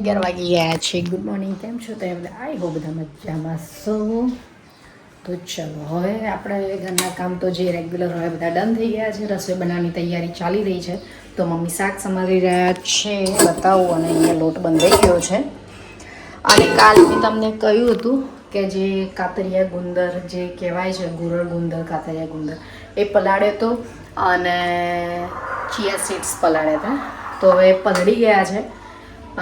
11 વાગી ગયા છે. ગુડ મોર્નિંગ, કેમ છો તમે? આઈ હોપ બધા મજામાં છો. તો ચલો હવે આપણે ઘરના કામ તો જે રેગ્યુલર હોય બધા ડન થઈ ગયા છે. રસોઈ બનાવવાની તૈયારી ચાલી રહી છે. તો મમ્મી શાક સમારી રહ્યા છે, બતાવું. અને અહીંયા લોટ બંધાઈ ગયો છે. અને કાલ મેં તમને કહ્યું હતું કે જે કાતરિયા ગુંદર જે કહેવાય છે, ગુરળ ગુંદર, કાતરિયા ગુંદર, એ પલાળ્યો હતો અને ચિયા સીડ્સ પલાળ્યા હતા. તો હવે પલળી ગયા છે.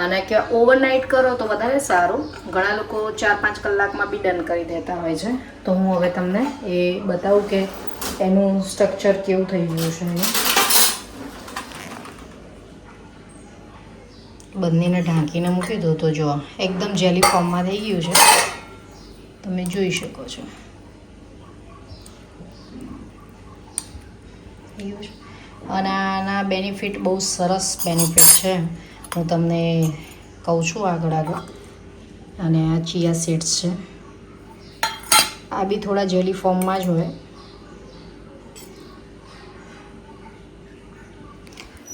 અને કે ઓવરનાઇટ કરો તો વધારે સારું. ઘણા લોકો 4-5 કલાકમાં બી ડન કરી દેતા હોય છે. તો હું હવે તમને એ બતાવું કે એનું સ્ટ્રક્ચર કેવું થઈ ગયું છે. બંનેને ઢાંકીને મૂકી દો તો જો એકદમ જેલી ફોર્મમાં થઈ ગયું છે, તમે જોઈ શકો છો. અને આના બેનિફિટ બહુ સરસ બેનિફિટ છે, હું તમને કહું છું આગળ. અને આ ચિયા સીડ્સ છે, આ બી થોડા જેલી ફોર્મમાં જ હોય.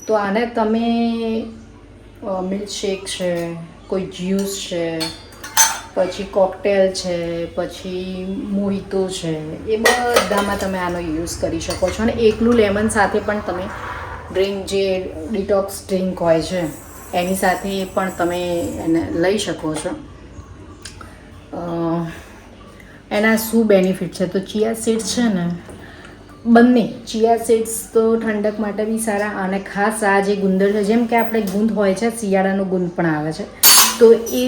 તો આને તમે મિલ્કશેક છે, કોઈ જ્યુસ છે, પછી કોકટેલ છે, પછી મોહિતો છે, એ બધામાં તમે આનો યુઝ કરી શકો છો. અને એકલું લેમન સાથે પણ તમે ડ્રિંક, જે ડિટોક્સ ડ્રિંક હોય છે એની સાથે પણ તમે એને લઈ શકો છો. એના શું બેનિફિટ છે? તો ચિયા સીડ્સ છે ને, બંને ચિયા સીડ્સ તો ઠંડક માટે બી સારા. અને ખાસ આ જે ગુંદર છે, જેમ કે આપણે ગુંદ હોય છે, શિયાળાનો ગુંદ પણ આવે છે, તો એ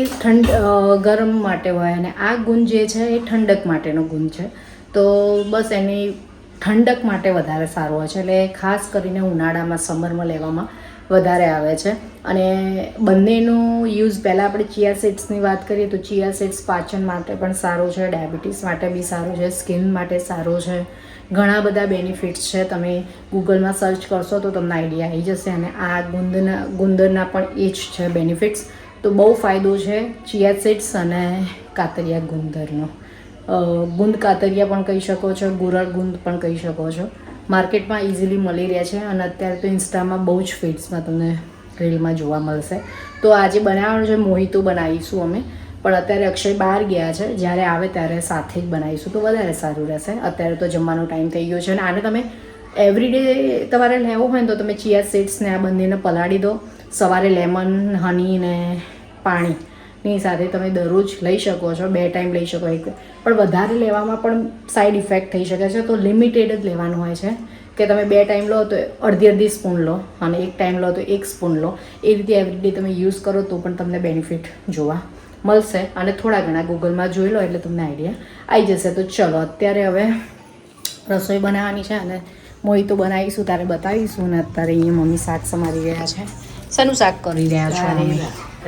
ગરમ માટે હોય. અને આ ગુંદ જે છે એ ઠંડક માટેનો ગુંદ છે. તો બસ એની ઠંડક માટે વધારે સારું હોય છે. એટલે ખાસ કરીને ઉનાળામાં, સમરમાં લેવામાં વધારે આવે છે. અને બંનેનો યુઝ, પહેલાં આપણે ચિયા સીડ્સની વાત કરીએ તો ચિયા સીડ્સ પાચન માટે પણ સારું છે, ડાયાબિટીસ માટે બી સારું છે, સ્કિન માટે સારું છે. ઘણા બધા બેનિફિટ્સ છે. તમે ગૂગલમાં સર્ચ કરશો તો તમને આઈડિયા આવી જશે. અને આ ગુંદરના પણ એ જ છે બેનિફિટ્સ. તો બહુ ફાયદો છે ચિયા સીડ્સ અને કાતરિયા ગુંદરનો. ગુંદ કાતરિયા પણ કહી શકો છો, ગુરળ ગુંદ પણ કહી શકો છો. માર્કેટમાં ઇઝીલી મળી રહ્યા છે. અને અત્યારે તો ઇન્સ્ટામાં બહુ જ ફીડ્સમાં તમને રીલમાં જોવા મળશે. તો આજે બનાવવાનું છે, મોહિતો બનાવીશું અમે. પણ અત્યારે અક્ષય બહાર ગયા છે, જ્યારે આવે ત્યારે સાથે જ બનાવીશું તો વધારે સારું રહેશે. અત્યારે તો જમવાનો ટાઈમ થઈ ગયો છે. અને આને તમે એવરીડે તમારે લેવું હોય ને તો તમે ચિયા સીડ્સને આ બંનેને પલાળી દો. સવારે લેમન, હની ને પાણીની સાથે તમે દરરોજ લઈ શકો છો. 2 ટાઈમ લઈ શકો. પણ વધારે લેવામાં પણ સાઈડ ઇફેક્ટ થઈ શકે છે. તો લિમિટેડ જ લેવાનું હોય છે કે તમે 2 ટાઈમ લો તો અડધી સ્પૂન લો, અને 1 ટાઈમ લો તો 1 સ્પૂન લો. એ રીતે એવરીડે તમે યુઝ કરો તો પણ તમને બેનિફિટ જોવા મળશે. અને થોડા ઘણા ગૂગલમાં જોઈ લો એટલે તમને આઈડિયા આવી જશે. તો ચલો અત્યારે હવે રસોઈ બનાવવાની છે અને મોહિતો બનાવીશું, ત્યારે બતાવીશું. અને અત્યારે અહીંયા મમ્મી શાક સમારી રહ્યા છે. શેનું શાક કરી રહ્યા છો?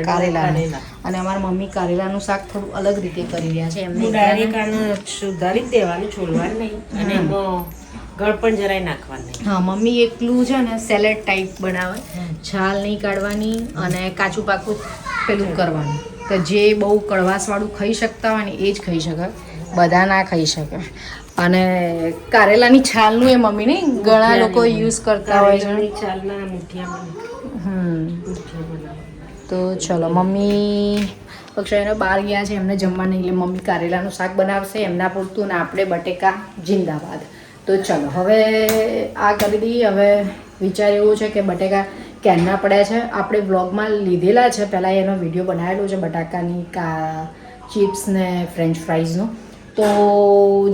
કારેલા. અને અમારા મમ્મી કારેલાનું શાક થોડું અલગ રીતે કરી રહ્યા છે. એમને ડાયરેક્ટ સુધારી દેવાનું, છોલવાનું નહીં. અને એમાં ગળ પણ જરાય નાખવાનું નહીં. હા, મમ્મી એકલું છે ને સેલેડ ટાઈપ બનાવે. છાલ નહીં કાઢવાની અને કાચું પાકું પેલું કરવાનું. તો જે બહુ કડવાશવાળું ખાઈ શકતા હોય ને એ જ ખાઈ શકે, બધા ના ખાઈ શકે. અને કારેલાની છાલનું એ મમ્મી નહીં ઘણા લોકો યુઝ કરતા હોય છે. છાલના મુઠિયા તો ચલો, મમ્મી અક્ષયને બહાર ગયા છે, એમને જમવા નહીં, એટલે મમ્મી કારેલાનું શાક બનાવશે એમના પૂરતું. ને આપણે બટેકા જિંદાબાદ. તો ચલો હવે આ કરી દઈએ. હવે વિચાર એવું છે કે બટેકા ક્યારના પડ્યા છે, આપણે બ્લોગમાં લીધેલા છે પહેલાં, એનો વિડીયો બનાવેલો છે બટાકાની ચિપ્સ ને ફ્રેન્ચ ફ્રાઈઝનો. તો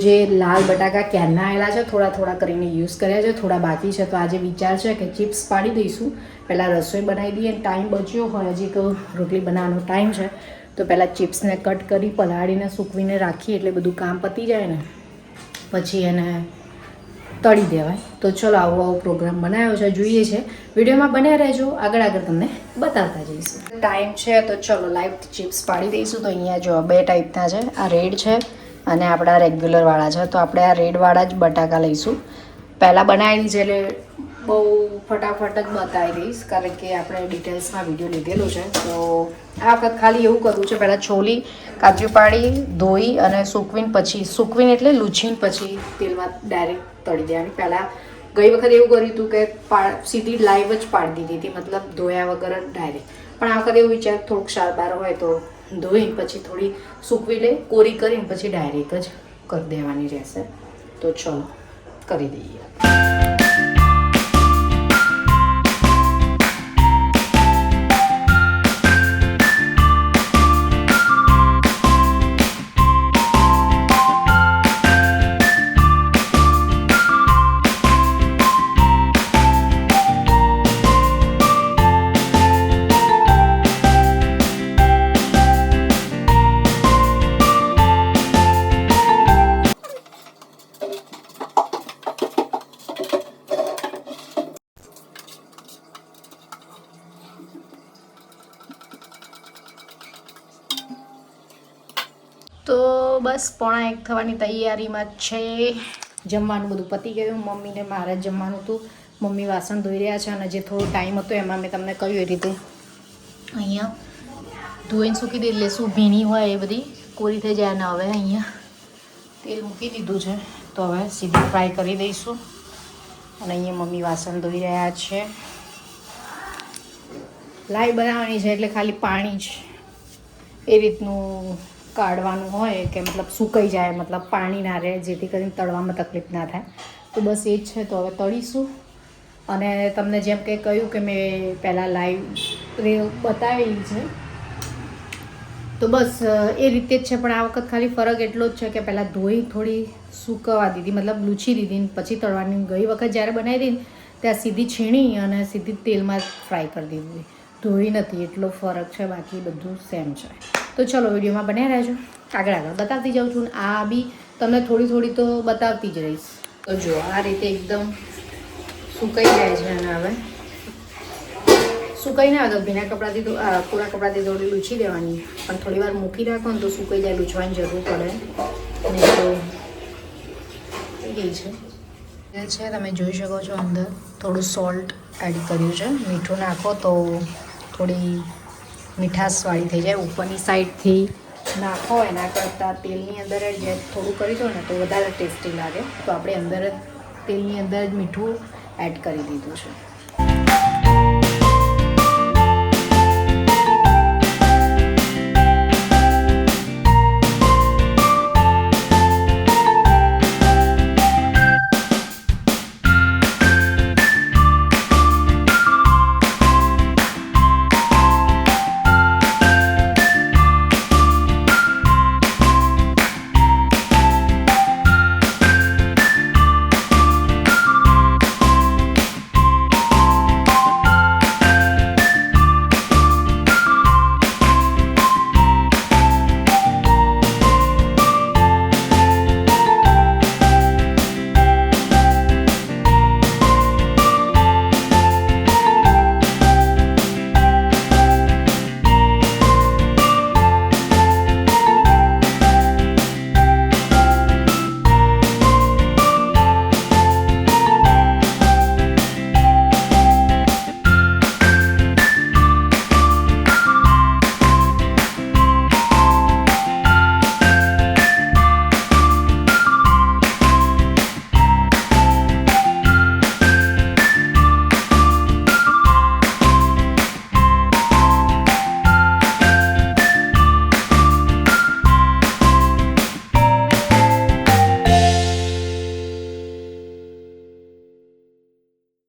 જે લાલ બટાકા ક્યારના આવેલા છે, થોડા કરીને યુઝ કર્યા છે, થોડા બાકી છે. તો આજે વિચાર છે કે ચિપ્સ પાડી દઈશું, પહેલાં રસોઈ બનાવી દઈએ. ટાઈમ બચ્યો હોય, હજી તો રોટલી બનાવવાનો ટાઈમ છે, તો પહેલાં ચિપ્સને કટ કરી પલાળીને સૂકવીને રાખીએ એટલે બધું કામ પતી જાય ને પછી એને તળી દેવાય. તો ચલો આવો પ્રોગ્રામ બનાવ્યો છે, જોઈએ છે. વિડીયોમાં બન્યા રહેજો, આગળ તમને બતાવતા જઈશું. ટાઈમ છે તો ચલો લાઈવ ચિપ્સ પાડી દઈશું. તો અહીંયા જો 2 ટાઈપના છે, આ રેડ છે અને આપણા રેગ્યુલરવાળા છે. તો આપણે આ રેડવાળા જ બટાકા લઈશું. પહેલાં બનાવી દીધી છે એટલે બહુ ફટાફટ જ બતાવી દઈશ, કારણ કે આપણે ડિટેલ્સમાં વિડીયો લીધેલો છે. તો આ વખત ખાલી એવું કરવું છે, પહેલાં છોલી કાજુ પાડી ધોઈ અને સૂકવીને, પછી સૂકવીને એટલે લૂછીને પછી તેલમાં ડાયરેક્ટ તળી દેવાની. પહેલાં ગઈ વખતે એવું કર્યું હતું કે સીધી લાઈવ જ પાડી દીધી હતી, મતલબ ધોયા વગર જ ડાયરેક્ટ. પણ આ વખતે એવું વિચાર થોડુંક શારબાર હોય તો ધોઈને પછી થોડી સૂકવી લે, કોરી કરીને પછી ડાયરેક્ટ જ કરી દેવાની રહેશે. તો ચલો કરી દઈએ. તો બસ 1:45 થવાની તૈયારીમાં જ છે. જમવાનું બધું પતી ગયું. મમ્મીને મારે જ જમવાનું હતું. મમ્મી વાસણ ધોઈ રહ્યા છે અને જે થોડો ટાઈમ હતો એમાં મેં તમને કહ્યું એ રીતે અહીંયા ધોઈને સૂકી દે એટલે શું ભીની હોય એ બધી કોરી થઈ જાય. અને હવે અહીંયા તેલ મૂકી દીધું છે તો હવે સીધી ફ્રાય કરી દઈશું. અને અહીંયા મમ્મી વાસણ ધોઈ રહ્યા છે. લાઈ બનાવવાની છે એટલે ખાલી પાણી જ એ રીતનું કાઢવાનું હોય કે મતલબ સુકાઈ જાય, મતલબ પાણી ના રહે, જેથી કરીને તળવામાં તકલીફ ના થાય. તો બસ એ જ છે. તો હવે તળીશું. અને તમને જેમ કે કહ્યું કે મેં પહેલાં લાઈવ બતાવેલી છે તો બસ એ રીતે જ છે. પણ આ વખત ખાલી ફરક એટલો જ છે કે પહેલાં ધોઈ થોડી સૂકવવા દીધી, મતલબ લૂછી દીધી પછી તળવાની. ગઈ વખત જ્યારે બનાવી દીધી ત્યાં સીધી છીણી અને સીધી તેલમાં ફ્રાય કરી દીધી, ધોઈ નથી. એટલો ફરક છે, બાકી બધું સેમ છે. તો ચલો વિડીયોમાં બન્યા રહેજો, આગળ બતાવતી જાઉં છું. આ બી તમને થોડી થોડી તો બતાવતી જ રહીશ. તો જો આ રીતે એકદમ સુકાઈ જાય છે. અને હવે સુકાઈ ના આગળ ભીના કપડાથી તો પૂરા કપડાથી થોડી લૂછી દેવાની, પણ થોડી વાર મૂકી રાખો ને તો સુકાઈ જાય, લૂછવાની જરૂર પડે નહીં. તો થઈ ગઈ છે એ છે, તમે જોઈ શકો છો. અંદર થોડું સોલ્ટ એડ કર્યું છે. મીઠું નાખો તો થોડી મીઠાશવાળી થઈ જાય. ઉપરની સાઈડથી નાખો એના કરતાં તેલની અંદર જ થોડું કરી દો ને તો વધારે ટેસ્ટી લાગે. તો આપણે અંદર જ તેલની અંદર જ મીઠું એડ કરી દીધું છે.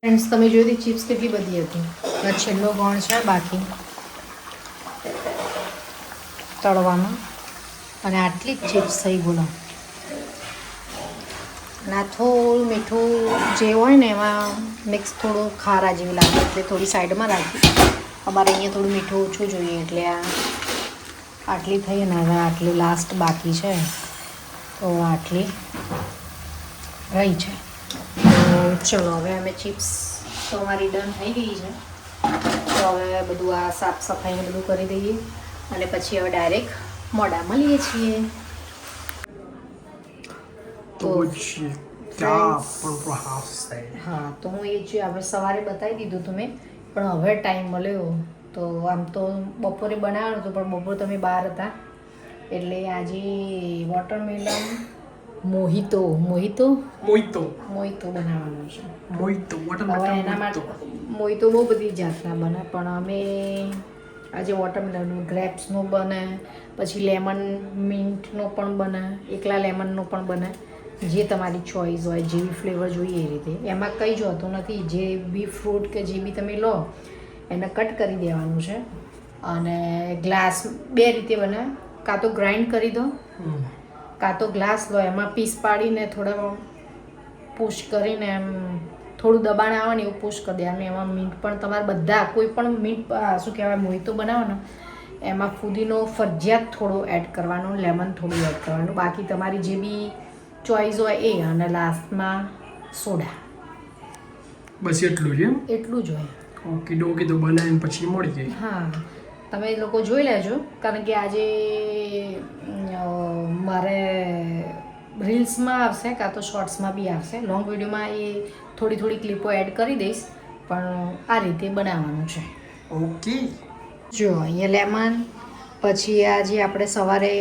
ફ્રેન્ડ્સ તમે જોઈ હતી ચિપ્સ કેટલી બધી હતી. અને છેલ્લો ગણ છે બાકી તળવામાં, અને આટલી જ ચિપ્સ થઈ. બોલો. ના થોડું મીઠું જે હોય ને એમાં મિક્સ થોડું ખારા જેવી લાગે એટલે થોડી સાઈડમાં રાખી. અમારે અહીંયા થોડું મીઠું ઓછું જોઈએ એટલે આટલી થઈ ને હવે આટલી લાસ્ટ બાકી છે તો આટલી રહી છે. તો ચલો હવે અમે ચિપ્સ તો અમારી ડન થઈ ગઈ છે. તો હવે બધું આ સાફ સફાઈને બધું કરી દઈએ અને પછી હવે ડાયરેક્ટ મોડા મળીએ છીએ. તો હા, તો હું એ જ આપણે સવારે બતાવી દીધું તમે, પણ હવે ટાઈમ મળ્યો તો આમ તો બપોરે બનાવવાનું હતું પણ બપોરે તમે બહાર હતા એટલે આજે વોટરમેલન મોહિતો મોઈતો બનાવવાનો છે. મોઈતો હવે વોટરમેલન એના માટે મોઈતો મોહિતો બહુ બધી જાતના બને, પણ અમે આજે વોટરમેલનનું ગ્રેપ્સનું બને, પછી લેમન મિન્ટનો પણ બને, એકલા લેમનનો પણ બને, જે તમારી ચોઈસ હોય, જેવી ફ્લેવર જોઈએ એ રીતે. એમાં કંઈ જ હોતું નથી, જે બી ફ્રૂટ કે જે બી તમે લો એને કટ કરી દેવાનું છે. અને ગ્લાસ બે રીતે બને, કાં તો ગ્રાઇન્ડ કરી દો, કાં તો ગ્લાસ લો, એમાં પીસ પાડીને થોડા પુશ કરીને એમ થોડું દબાણ આવે ને એવું પુશ કરી દેવાનું. એમાં મીન્ટ પણ તમારે બધા કોઈ પણ મીન્ટ શું કહેવાય મોહિતો બનાવો ને એમાં ફુદીનો ફરજિયાત થોડો એડ કરવાનો, લેમન થોડું એડ કરવાનું, બાકી તમારી જે બી ચોઈસ હોય એ. અને લાસ્ટમાં સોડા, બસ એટલું છે. એટલું જ હોય. ઓકે ડોકી તો બનાવીને પછી મળી ગઈ. હા, તમે લોકો જોઈ લેજો, કારણ કે આજે મારે રીલ્સમાં આવશે, કાં તો શોર્ટ્સમાં બી આવશે. લોંગ વિડીયોમાં એ થોડી થોડી ક્લિપો એડ કરી દઈશ, પણ આ રીતે બનાવવાનું છે. ઓકે. જો અહીંયા લેમન, પછી આ જે આપણે સવારે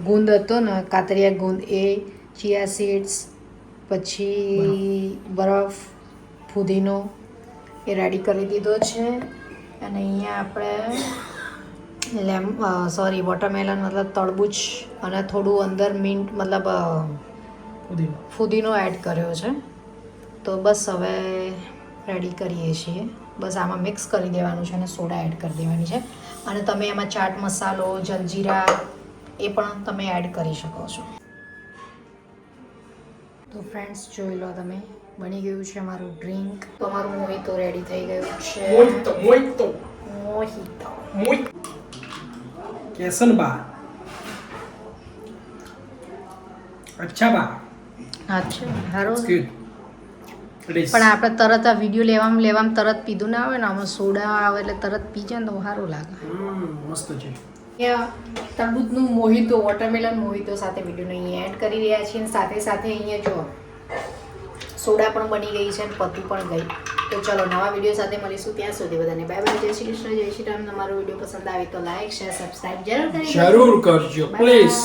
ગુંદ હતો ને કાતરિયા ગુંદ, એ ચિયા સીડ્સ, પછી બરફ, ફુદીનો એ રેડી કરી દીધો છે. અને અહીંયા આપણે વોટરમેલન મતલબ તરબૂચ અને થોડું અંદર મિન્ટ મતલબ ફુદીનો એડ કર્યો છે. તો બસ હવે રેડી કરીએ છીએ. બસ આમાં મિક્સ કરી દેવાનું છે અને સોડા એડ કરી દેવાની છે. અને તમે એમાં ચાટ મસાલો, જલજીરા એ પણ તમે એડ કરી શકો છો. તો ફ્રેન્ડ્સ જોઈ લો તમે, બની ગયું છે અમારું ડ્રિંક. તો અમારું મોહિતો રેડી થઈ ગયું છે. મોઈતો મોહિતો કેસન બા. અચ્છા બા. અચ્છા, સારું. ગુડ. પણ આપણે તરત આ વિડીયો લેવામાં તરત પીધું ના આવે ને, આમાં સોડા આવે એટલે તરત પી જાય ને તો સારું લાગે. મસ્ત છે. તરબૂચનું મોહિતો, વોટરમેલન મોહિતો સાથે વિડીયોને અહીંયા એડ કરી રહ્યા છીએ. સાથે સાથે અહીંયા જો સોડા પણ બની ગઈ છે અને પતી પણ ગઈ. તો ચલો નવા વિડીયો સાથે મળીશું. ત્યાં સુધી બધાને બાય બાય, જય શ્રી કૃષ્ણ, જય શ્રી રામ. તમારો વિડીયો પસંદ આવે તો લાઈક, શેર, સબસ્ક્રાઇબ જરૂર કરજો please.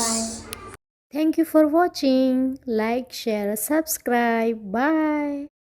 Thank you for watching. Like, share, subscribe. Bye.